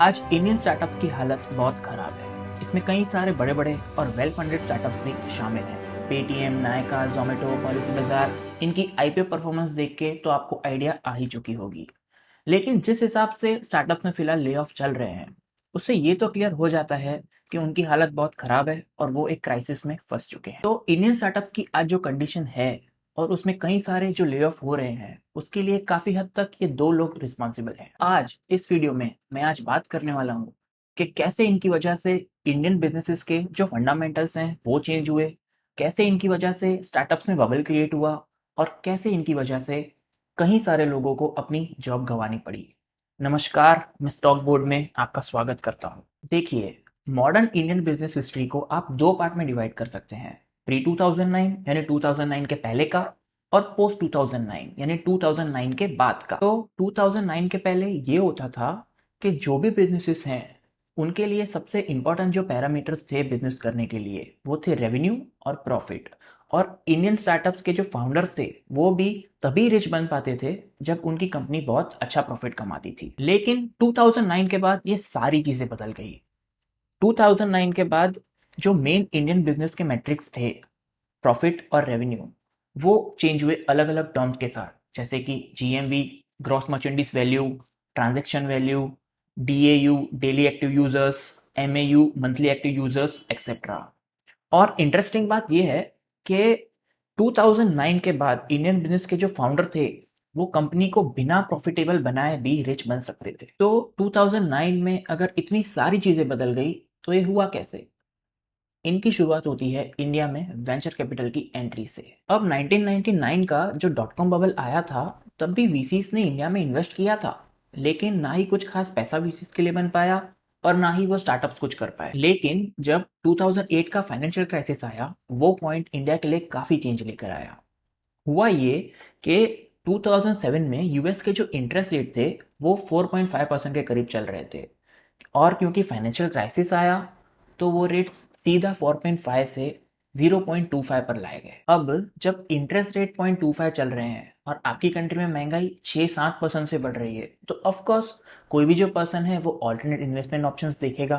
आज Indian startups की हालत बहुत खराब है। इसमें कई सारे बड़े बड़े और वेल फंडेड स्टार्टअप्स भी शामिल हैं। पेटीएम, नायका, जोमेटो, पॉलिसी बाजार, इनकी आईपीओ परफॉर्मेंस देख के तो आपको आइडिया आ ही चुकी होगी। लेकिन जिस हिसाब से स्टार्टअप्स में फिलहाल ले ऑफ चल रहे हैं, उससे ये तो क्लियर हो जाता है कि उनकी हालत बहुत खराब है और वो एक क्राइसिस में फंस चुके हैं। तो इंडियन स्टार्टअप्स की आज जो कंडीशन है और उसमें कई सारे जो ले ऑफ हो रहे हैं, उसके लिए काफी हद तक ये दो लोग रिस्पॉन्सिबल हैं। आज इस वीडियो में मैं आज बात करने वाला हूँ कि कैसे इनकी वजह से इंडियन बिजनेसेस के जो फंडामेंटल्स हैं वो चेंज हुए, कैसे इनकी वजह से स्टार्टअप्स में बबल क्रिएट हुआ और कैसे इनकी वजह से कई सारे लोगों को अपनी जॉब गंवानी पड़ी। नमस्कार, मैं स्टॉक बोर्ड में आपका स्वागत करता हूँ। देखिए, मॉडर्न इंडियन बिजनेस हिस्ट्री को आप दो पार्ट में डिवाइड कर सकते हैं। प्री 2009 यानी 2009 के पहले का और पोस्ट 2009 यानी 2009 के बाद का। तो 2009 के पहले ये होता था कि जो भी बिजनेसेस हैं उनके लिए सबसे इंपॉर्टेंट जो पैरामीटर्स थे बिजनेस करने के लिए वो थे रेवेन्यू और प्रॉफिट। और इंडियन स्टार्टअप्स के जो फाउंडर्स थे वो भी तभी रिच बन पाते थे जब उनकी कंपनी बहुत अच्छा प्रॉफिट कमाती थी। लेकिन 2009 के बाद ये सारी चीजें बदल गई। 2009 के बाद जो मेन इंडियन बिजनेस के मैट्रिक्स थे, प्रॉफिट और रेवेन्यू, वो चेंज हुए अलग अलग टर्म्स के साथ, जैसे कि GMV, gross merchandise value, transaction value, DAU, daily active users, MAU, monthly active users, etcetera. और इंटरेस्टिंग बात यह है कि 2009 के बाद इंडियन बिजनेस के जो फाउंडर थे वो कंपनी को बिना प्रॉफिटेबल बनाए भी रिच बन सकते थे। तो 2009 में अगर इतनी सारी चीजें बदल गई तो ये हुआ कैसे? इनकी शुरुआत होती है इंडिया में वेंचर कैपिटल की एंट्री से। अब 1999 का जो डॉट कॉम बबल आया था तब भी वीसीस ने इंडिया में इन्वेस्ट किया था, लेकिन ना ही कुछ खास पैसा वीसीस के लिए बन पाया और ना ही वो स्टार्टअप्स कुछ कर पाए। लेकिन जब 2008 का फाइनेंशियल क्राइसिस आया, वो पॉइंट इंडिया के लिए काफी चेंज लेकर आया। हुआ ये कि 2007 में यूएस के जो इंटरेस्ट रेट थे वो 4.5% के करीब चल रहे थे, और क्योंकि फाइनेंशियल क्राइसिस आया तो वो रेट सीधा 4.5 से 0.25 पर लाए गए। अब जब इंटरेस्ट रेट 0.25 चल रहे हैं और आपकी कंट्री में महंगाई 6-7% से बढ़ रही है, तो ऑफ कोर्स कोई भी जो पर्सन है वो ऑल्टरनेट इन्वेस्टमेंट ऑप्शंस देखेगा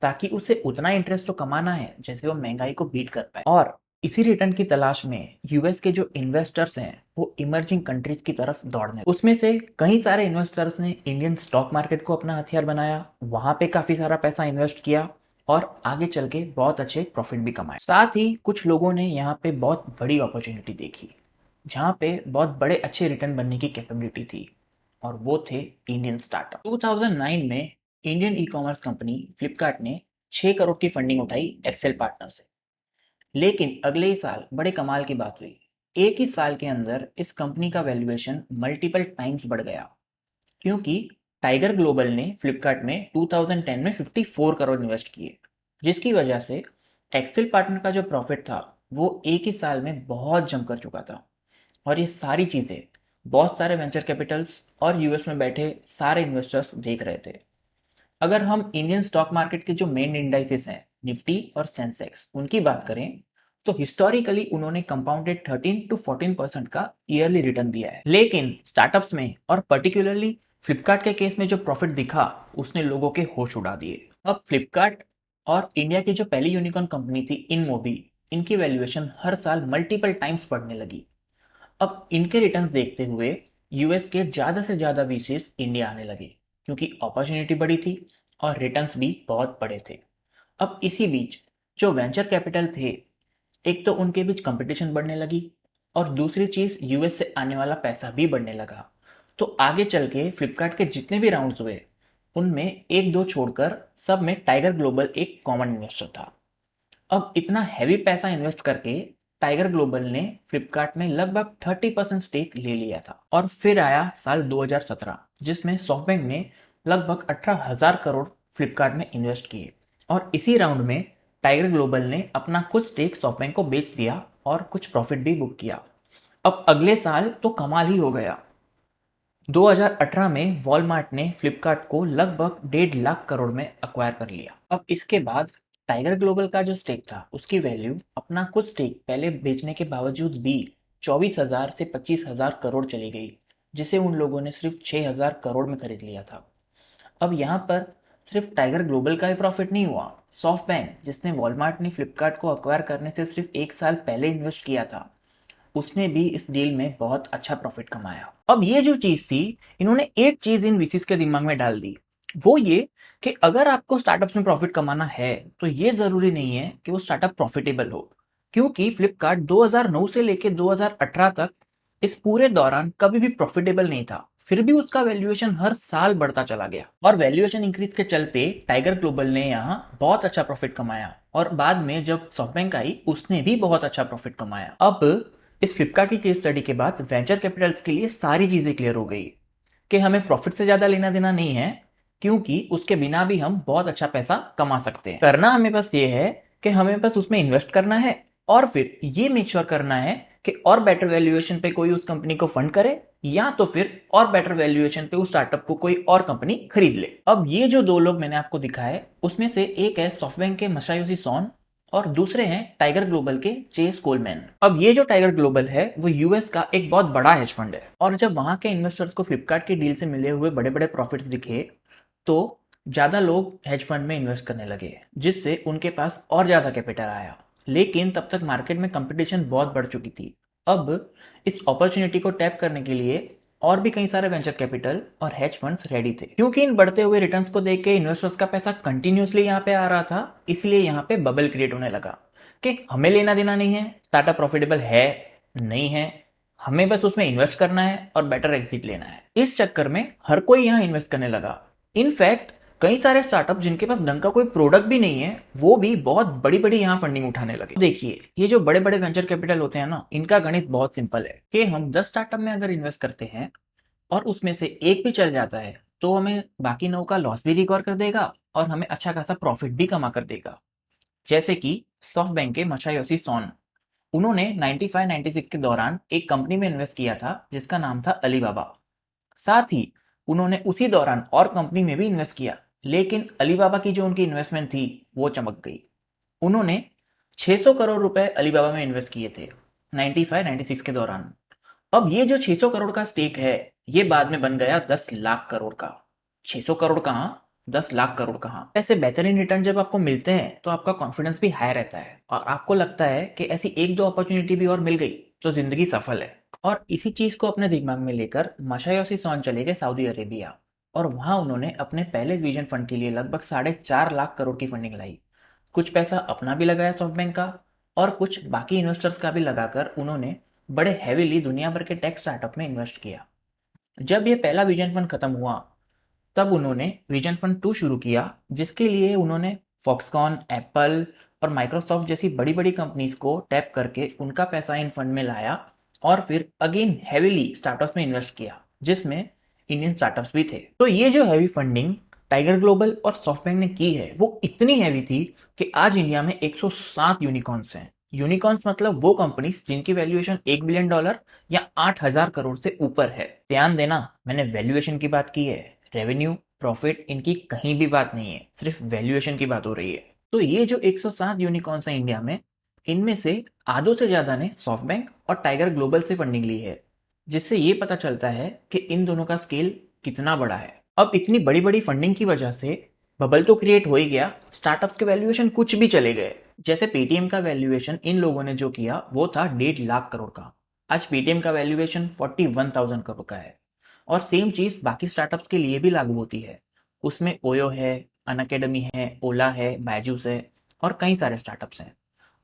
ताकि उसे उतना इंटरेस्ट तो कमाना है जैसे वो महंगाई को बीट कर पाए। और इसी रिटर्न की तलाश में यूएस के जो इन्वेस्टर्स हैं वो इमर्जिंग कंट्रीज की तरफ दौड़ने, उसमें से कई सारे इन्वेस्टर्स ने इंडियन स्टॉक मार्केट को अपना हथियार बनाया, वहां पे काफी सारा पैसा इन्वेस्ट किया और आगे चल के बहुत अच्छे प्रॉफिट भी कमाए। साथ ही कुछ लोगों ने यहाँ पे बहुत बड़ी अपॉर्चुनिटी देखी जहाँ पे बहुत बड़े अच्छे रिटर्न बनने की कैपेबिलिटी थी, और वो थे इंडियन स्टार्टअप। 2009 में Indian e commerce company Flipkart ने 6 करोड़ की फंडिंग उठाई एक्सेल पार्टनर से। लेकिन अगले ही साल बड़े कमाल की बात हुई। एक ही साल के अंदर इस कंपनी का वैल्यूएशन मल्टीपल टाइम्स बढ़ गया, क्योंकि टाइगर ग्लोबल ने फ्लिपकार्ट में 2010 में 54 करोड़ इन्वेस्ट किए, जिसकी वजह से एक्सेल पार्टनर का जो प्रॉफिट था वो एक ही साल में बहुत जंप कर चुका था। और ये सारी चीज़ें बहुत सारे वेंचर कैपिटल्स और यूएस में बैठे सारे इन्वेस्टर्स देख रहे थे। अगर हम इंडियन स्टॉक मार्केट के जो मेन इंडाइसेस हैं, निफ्टी और सेंसेक्स, उनकी बात करें तो हिस्टोरिकली उन्होंने कंपाउंडेड 13 to 14% का ईयरली रिटर्न दिया है। लेकिन स्टार्टअप्स में और पर्टिकुलरली फ्लिपकार्ट के केस में जो प्रॉफिट दिखा उसने लोगों के होश उड़ा दिए। अब फ्लिपकार्ट और इंडिया की जो पहली यूनिकॉर्न कंपनी थी इनमोबी, इनकी वैल्यूएशन हर साल मल्टीपल टाइम्स बढ़ने लगी। अब इनके रिटर्न्स देखते हुए यूएस के ज़्यादा से ज़्यादा वीसीस इंडिया आने लगे, क्योंकि अपॉर्चुनिटी बड़ी थी और रिटर्न्स भी बहुत बड़े थे। अब इसी बीच जो वेंचर कैपिटल थे, एक तो उनके बीच कंपटीशन बढ़ने लगी और दूसरी चीज़ यूएस से आने वाला पैसा भी बढ़ने लगा। तो आगे चल के फ्लिपकार्ट के जितने भी राउंड्स हुए उनमें एक दो छोड़कर सब में टाइगर ग्लोबल एक कॉमन इन्वेस्टर था। अब इतना हैवी पैसा इन्वेस्ट करके टाइगर ग्लोबल ने फ्लिपकार्ट में लगभग 30% स्टेक ले लिया था। और फिर आया साल 2017 जिसमें सॉफ्टबैंक ने लगभग 18,000 करोड़ फ्लिपकार्ट में इन्वेस्ट किए, और इसी राउंड में टाइगर ग्लोबल ने अपना कुछ स्टेक सॉफ्टबैंक को बेच दिया और कुछ प्रॉफिट भी बुक किया। अब अगले साल तो कमाल ही हो गया। 2018 में वॉलमार्ट ने फ्लिपकार्ट को लगभग 1.5 लाख करोड़ में अक्वायर कर लिया। अब इसके बाद टाइगर ग्लोबल का जो स्टेक था उसकी वैल्यू अपना कुछ स्टेक पहले बेचने के बावजूद भी 24,000 से 25,000 करोड़ चली गई, जिसे उन लोगों ने सिर्फ 6,000 करोड़ में खरीद लिया था। अब यहाँ पर सिर्फ टाइगर ग्लोबल का ही प्रॉफिट नहीं हुआ, सॉफ्टबैंक जिसने वॉलमार्ट ने फ्लिपकार्ट को अक्वायर करने से सिर्फ 1 साल पहले इन्वेस्ट किया था, उसने भी इस डील में बहुत अच्छा प्रॉफिट कमाया। अब ये जो चीज थी, इन्होंने एक चीज इन वीसीज के दिमाग में डाल दी, वो ये कि अगर आपको स्टार्टअप्स में प्रॉफिट कमाना है तो ये जरूरी नहीं है कि वो स्टार्टअप प्रॉफिटेबल हो, क्योंकि फ्लिपकार्ट 2009 से लेकर 2018 तक इस पूरे दौरान कभी भी प्रॉफिटेबल नहीं था, फिर भी उसका वैल्यूएशन हर साल बढ़ता चला गया और वैल्यूएशन इंक्रीज के चलते टाइगर ग्लोबल ने यहाँ बहुत अच्छा प्रॉफिट कमाया और बाद में जब सॉफ्टबैंक आई उसने भी बहुत अच्छा प्रॉफिट कमाया। अब इस फ्लिपकार्ट की केस स्टडी के बाद वेंचर कैपिटल्स के लिए सारी चीजें क्लियर हो गई कि हमें प्रॉफिट से ज्यादा लेना देना नहीं है, क्योंकि उसके बिना भी हम बहुत अच्छा पैसा कमा सकते हैं। करना हमें बस ये है कि हमें बस उसमें इन्वेस्ट करना है और फिर ये मेक श्योर करना है कि और बेटर वैल्यूएशन पे कोई उस कंपनी को फंड करे या तो फिर और बेटर वैल्यूएशन पे उस स्टार्टअप को कोई और कंपनी खरीद ले। अब ये जो दो लोग मैंने आपको दिखाए उसमें से एक है सॉफ्टबैंक के मासायोशी सोन और दूसरे हैं टाइगर ग्लोबल के चेस कोलमैन। अब ये जो टाइगर ग्लोबल है वो यूएस का एक बहुत बड़ा हेज फंड है और जब वहां के इन्वेस्टर्स को फ्लिपकार्ट की डील से मिले हुए बड़े बड़े प्रॉफिट्स दिखे तो ज्यादा लोग हेज फंड में इन्वेस्ट करने लगे, जिससे उनके पास और ज्यादा कैपिटल आया। लेकिन तब तक मार्केट में कंपटीशन बहुत बढ़ चुकी थी। अब इस अपॉर्चुनिटी को टैप करने के लिए और भी कई सारे वेंचर कैपिटल और हेज फंड्स रेडी थे, क्योंकि इन बढ़ते हुए रिटर्न्स को देख के इन्वेस्टर्स का पैसा कंटिन्यूसली यहाँ पे आ रहा था। इसलिए यहाँ पे बबल क्रिएट होने लगा कि हमें लेना देना नहीं है, स्टार्टअप प्रॉफिटेबल है नहीं है, हमें बस उसमें इन्वेस्ट करना है और बेटर एग्जिट लेना है। इस चक्कर में हर कोई यहाँ इन्वेस्ट करने लगा। इनफैक्ट कई सारे स्टार्टअप जिनके पास ढंग का कोई प्रोडक्ट भी नहीं है वो भी बहुत बड़ी बड़ी यहाँ फंडिंग उठाने लगे। देखिए ये जो बड़े बड़े वेंचर कैपिटल होते हैं ना, इनका गणित बहुत सिंपल है कि हम 10 स्टार्टअप में अगर इन्वेस्ट करते हैं और उसमें से एक भी चल जाता है तो हमें बाकी 9 का लॉस भी रिकवर कर देगा और हमें अच्छा खासा प्रॉफिट भी कमा कर देगा। जैसे कि सॉफ्टबैंक के मासायोशी सोन, उन्होंने 95-96 के दौरान एक कंपनी में इन्वेस्ट किया था जिसका नाम था अलीबाबा। साथ ही उन्होंने उसी दौरान और कंपनी में भी इन्वेस्ट किया, लेकिन अलीबाबा की जो उनकी इन्वेस्टमेंट थी वो चमक गई। उन्होंने 600 करोड़ रुपए अलीबाबा में इन्वेस्ट किए थे 95-96 के दौरान। अब ये जो 600 करोड़ का स्टेक है ये बाद में बन गया 10 लाख करोड़ का। 600 करोड़ कहाँ, 10 लाख करोड़ कहाँ। ऐसे बेहतरीन रिटर्न जब आपको मिलते हैं तो आपका कॉन्फिडेंस भी हाई रहता है और आपको लगता है कि ऐसी एक दो अपॉर्चुनिटी भी और मिल गई तो जिंदगी सफल है। और इसी चीज को अपने दिमाग में लेकर मासायोशी सोन चले गए सऊदी अरेबिया और वहां उन्होंने अपने पहले विजन फंड के लिए लगभग 4.5 लाख करोड़ की फंडिंग लाई। कुछ पैसा अपना भी लगाया सॉफ्टबैंक का और कुछ बाकी इन्वेस्टर्स का भी लगाकर उन्होंने बड़े हैवीली दुनिया भर के टेक स्टार्टअप में इन्वेस्ट किया। जब ये पहला विजन फंड खत्म हुआ तब उन्होंने विजन फंड 2 शुरू किया, जिसके लिए उन्होंने फॉक्सकॉन, एप्पल और माइक्रोसॉफ्ट जैसी बड़ी बड़ी कंपनीज को टैप करके उनका पैसा इन फंड में लाया और फिर अगेन हैवीली स्टार्टअप्स में इन्वेस्ट किया, जिसमें इंडियन स्टार्टअप्स भी थे। तो ये जो हैवी फंडिंग टाइगर ग्लोबल और सॉफ्टबैंक ने की है वो इतनी हैवी थी कि आज इंडिया में 107 यूनिकॉर्न्स हैं। यूनिकॉर्न्स मतलब वो कंपनीज जिनकी वैल्यूएशन $1 बिलियन या 8,000 करोड़ से ऊपर है। ध्यान देना, मैंने वैल्यूएशन की बात की है, रेवेन्यू प्रॉफिट इनकी कहीं भी बात नहीं है, सिर्फ वैल्यूएशन की बात हो रही है। तो ये जो 107 यूनिकॉर्न्स हैं इंडिया में, इनमें से आधों से ज्यादा ने सॉफ्टबैंक और टाइगर ग्लोबल से फंडिंग ली है, जिससे ये पता चलता है कि इन दोनों का स्केल कितना बड़ा है। अब इतनी बड़ी बड़ी फंडिंग की वजह से बबल तो क्रिएट हो ही गया, स्टार्टअप्स के वैल्यूएशन कुछ भी चले गए। जैसे पेटीएम का वैल्यूएशन इन लोगों ने जो किया वो था 1.5 लाख करोड़ का, आज पेटीएम का वैल्यूएशन 41,000 करोड़ का है। और सेम चीज बाकी स्टार्टअप्स के लिए भी लागू होती है, उसमें ओयो है, अनअकैडमी है, ओला है, बायजूस है और कई सारे स्टार्टअप्स हैं।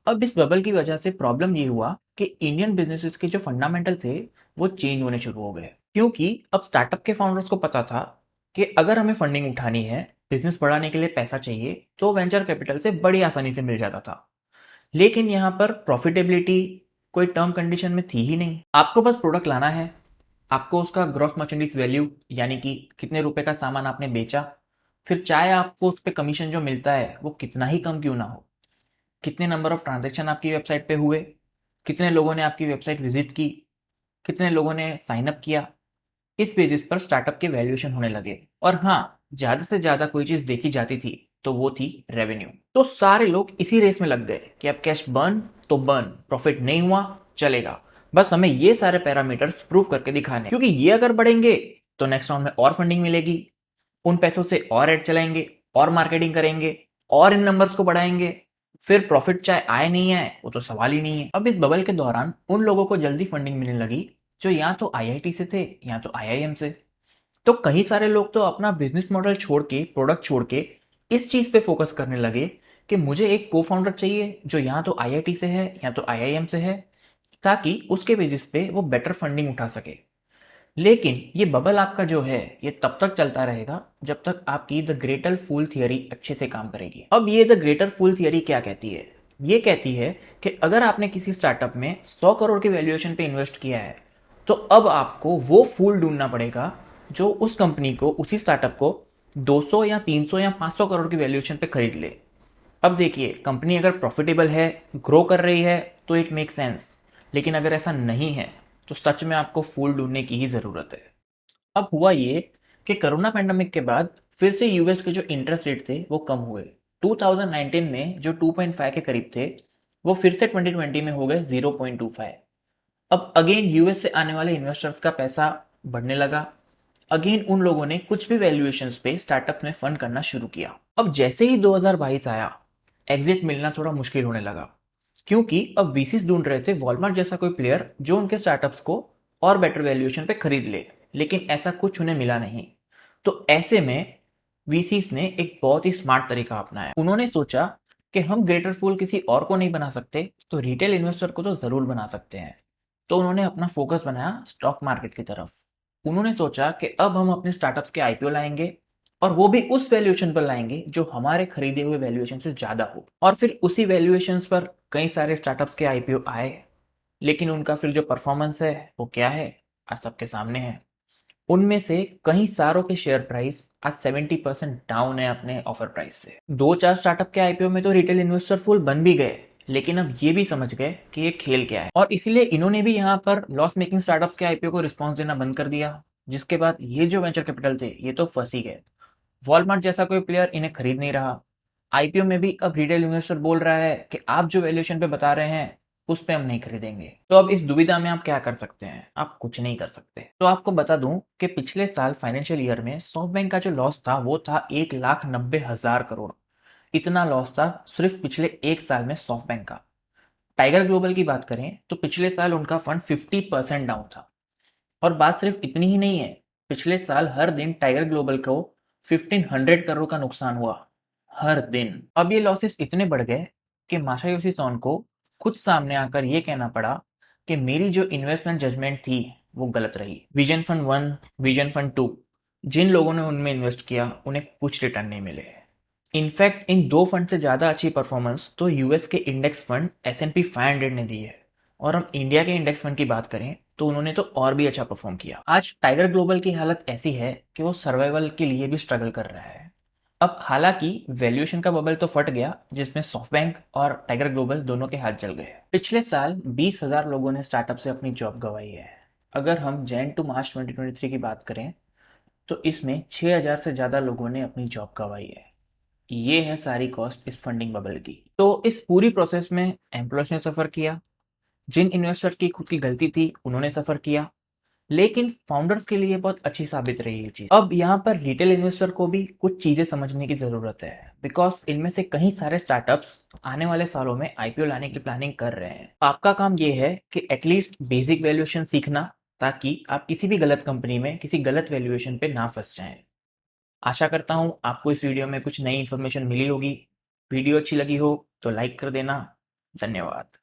अब इस बबल की वजह से प्रॉब्लम ये हुआ कि इंडियन बिजनेसेस के जो फंडामेंटल थे वो चेंज होने शुरू हो गए, क्योंकि अब स्टार्टअप के फाउंडर्स को पता था कि अगर हमें फंडिंग उठानी है, बिजनेस बढ़ाने के लिए पैसा चाहिए, तो वेंचर कैपिटल से बड़ी आसानी से मिल जाता था। लेकिन यहाँ पर प्रॉफिटेबिलिटी कोई टर्म कंडीशन में थी ही नहीं। आपको बस प्रोडक्ट लाना है, आपको उसका ग्रॉस मर्चेंडाइज वैल्यू यानी कि कितने रुपए का सामान आपने बेचा, फिर चाहे आपको उस पर कमीशन जो मिलता है वो कितना ही कम क्यों ना हो, कितने नंबर ऑफ ट्रांजैक्शन आपकी वेबसाइट पे हुए, कितने लोगों ने आपकी वेबसाइट विजिट की, कितने लोगों ने साइन अप किया, इस बेसिस पर स्टार्टअप के वैल्यूएशन होने लगे। और हाँ, ज्यादा से ज्यादा कोई चीज देखी जाती थी तो वो थी रेवेन्यू। तो सारे लोग इसी रेस में लग गए कि अब कैश बर्न तो बर्न, प्रॉफिट नहीं हुआ चलेगा, बस हमें ये सारे पैरामीटर्स प्रूव करके दिखाने, क्योंकि ये अगर बढ़ेंगे तो नेक्स्ट राउंड में और फंडिंग मिलेगी, उन पैसों से और एड चलाएंगे और मार्केटिंग करेंगे और इन नंबर्स को बढ़ाएंगे, फिर प्रॉफिट चाहे आए नहीं आए वो तो सवाल ही नहीं है। अब इस बबल के दौरान उन लोगों को जल्दी फंडिंग मिलने लगी जो या तो आईआईटी से थे या तो आईआईएम से। तो कई सारे लोग तो अपना बिजनेस मॉडल छोड़ के, प्रोडक्ट छोड़ के इस चीज पे फोकस करने लगे कि मुझे एक को फाउंडर चाहिए जो या तो आईआईटी से है या तो आईआईएम से है, ताकि उसके बेसिस पे वो बेटर फंडिंग उठा सके। लेकिन ये बबल आपका जो है ये तब तक चलता रहेगा जब तक आपकी द ग्रेटर फूल थियरी अच्छे से काम करेगी। अब ये द ग्रेटर फूल थियरी क्या कहती है? ये कहती है कि अगर आपने किसी स्टार्टअप में 100 करोड़ के वैल्यूएशन पे इन्वेस्ट किया है तो अब आपको वो फूल ढूंढना पड़ेगा जो उस कंपनी को, उसी स्टार्टअप को 200 या 300 या 500 करोड़ की वैल्यूएशन पे खरीद ले। अब देखिए, कंपनी अगर प्रॉफिटेबल है, ग्रो कर रही है तो इट मेक सेंस, लेकिन अगर ऐसा नहीं है तो सच में आपको फूल ढूंढने की ही ज़रूरत है। अब हुआ ये कि कोरोना पैंडेमिक के बाद फिर से यूएस के जो इंटरेस्ट रेट थे वो कम हुए। 2019 में जो 2.5 के करीब थे वो फिर से 2020 में हो गए 0.25। अब अगेन यूएस से आने वाले इन्वेस्टर्स का पैसा बढ़ने लगा। अगेन उन लोगों ने कुछ भी वैल्यूएशंस पे स्टार्टअप में फंड करना शुरू किया। अब जैसे ही 2022 आया, एग्जिट मिलना थोड़ा मुश्किल होने लगा, क्योंकि अब वीसीस ढूंढ रहे थे वॉलमार्ट जैसा कोई प्लेयर जो उनके स्टार्टअप्स को और बेटर वैल्यूएशन पे खरीद ले, लेकिन ऐसा कुछ उन्हें मिला नहीं। तो ऐसे में वीसीस ने एक बहुत ही स्मार्ट तरीका अपनाया। उन्होंने सोचा कि हम ग्रेटर फूल किसी और को नहीं बना सकते तो रिटेल इन्वेस्टर को तो जरूर बना सकते हैं। तो उन्होंने अपना फोकस बनाया स्टॉक मार्केट की तरफ। उन्होंने सोचा कि अब हम अपने स्टार्टअप्स के आईपीओ लाएंगे और वो भी उस वैल्यूएशन पर लाएंगे जो हमारे खरीदे हुए वैल्यूएशन से ज्यादा हो। और फिर उसी वैल्यूएशंस पर कई सारे स्टार्टअप्स के आईपीओ आए, लेकिन उनका फिर जो परफॉर्मेंस है वो क्या है आज सबके सामने है। उनमें से कई सारों के शेयर प्राइस आज 70% डाउन है अपने ऑफर प्राइस से। 2-4 स्टार्टअप के आईपीओ में तो रिटेल इन्वेस्टर फुल बन भी गए, लेकिन अब ये भी समझ गए कि ये खेल क्या है, और इसीलिए इन्होंने भी यहाँ पर लॉस मेकिंग स्टार्टअप्स के आईपीओ को रिस्पॉन्स देना बंद कर दिया। जिसके बाद ये जो वेंचर कैपिटल थे ये तो फंस ही गए। वॉलमार्ट जैसा कोई प्लेयर इन्हें खरीद नहीं रहा। आईपीओ में भी अब रिटेल इन्वेस्टर बोल रहा है कि आप जो वैल्यूएशन पे बता रहे हैं उस पे हम नहीं खरीदेंगे। तो अब इस दुविधा में आप क्या कर सकते हैं? आप कुछ नहीं कर सकते। तो आपको बता दूं कि पिछले साल फाइनेंशियल ईयर में सॉफ्ट बैंक का जो लॉस था वो था 1,90,000 करोड़। इतना लॉस था सिर्फ पिछले एक साल में सॉफ्ट बैंक का। टाइगर ग्लोबल की बात करें तो पिछले साल उनका फंड 50% डाउन था। और बात सिर्फ इतनी ही नहीं है, पिछले साल हर दिन टाइगर ग्लोबल को 1500 करोड़ का नुकसान हुआ, हर दिन। अब ये लॉसेस इतने बढ़ गए कि मासायोशी सोन को खुद सामने आकर ये कहना पड़ा कि मेरी जो इन्वेस्टमेंट जजमेंट थी वो गलत रही। विजन फंड 1, विजन फंड 2, जिन लोगों ने उनमें इन्वेस्ट किया उन्हें कुछ रिटर्न नहीं मिले। इनफैक्ट इन दो फंड से ज्यादा अच्छी परफॉर्मेंस तो यूएस के इंडेक्स फंड S&P 500 ने दी है। और हम इंडिया के इंडेक्स फंड की बात करें तो उन्होंने तो और भी अच्छा परफॉर्म किया। आज टाइगर ग्लोबल की हालत ऐसी है कि वो सर्वाइवल के लिए भी स्ट्रगल कर रहा है। अब हालांकि वैल्यूएशन का बबल तो फट गया जिसमें सॉफ्ट बैंक और टाइगर ग्लोबल दोनों के हाथ जल गए। पिछले साल 20,000 लोगों ने स्टार्टअप से अपनी जॉब गंवाई है। अगर हम जैन टू मार्च 2023 की बात करें तो इसमें 6,000 से ज्यादा लोगों ने अपनी जॉब गंवाई है। ये है सारी कॉस्ट इस फंडिंग बबल की। तो इस पूरी प्रोसेस में एम्प्लॉयज ने सफर किया, जिन इन्वेस्टर की खुद की गलती थी उन्होंने सफर किया, लेकिन फाउंडर्स के लिए बहुत अच्छी साबित रही ये चीज। अब यहाँ पर रिटेल इन्वेस्टर को भी कुछ चीजें समझने की जरूरत है, बिकॉज इनमें से कई सारे स्टार्टअप्स आने वाले सालों में आईपीओ लाने की प्लानिंग कर रहे हैं। आपका काम ये है कि एटलीस्ट बेसिक वैल्यूएशन सीखना, ताकि आप किसी भी गलत कंपनी में किसी गलत वैल्यूएशन पे ना फंस जाएं। आशा करता हूँ आपको इस वीडियो में कुछ नई इन्फॉर्मेशन मिली होगी। वीडियो अच्छी लगी हो तो लाइक कर देना। धन्यवाद।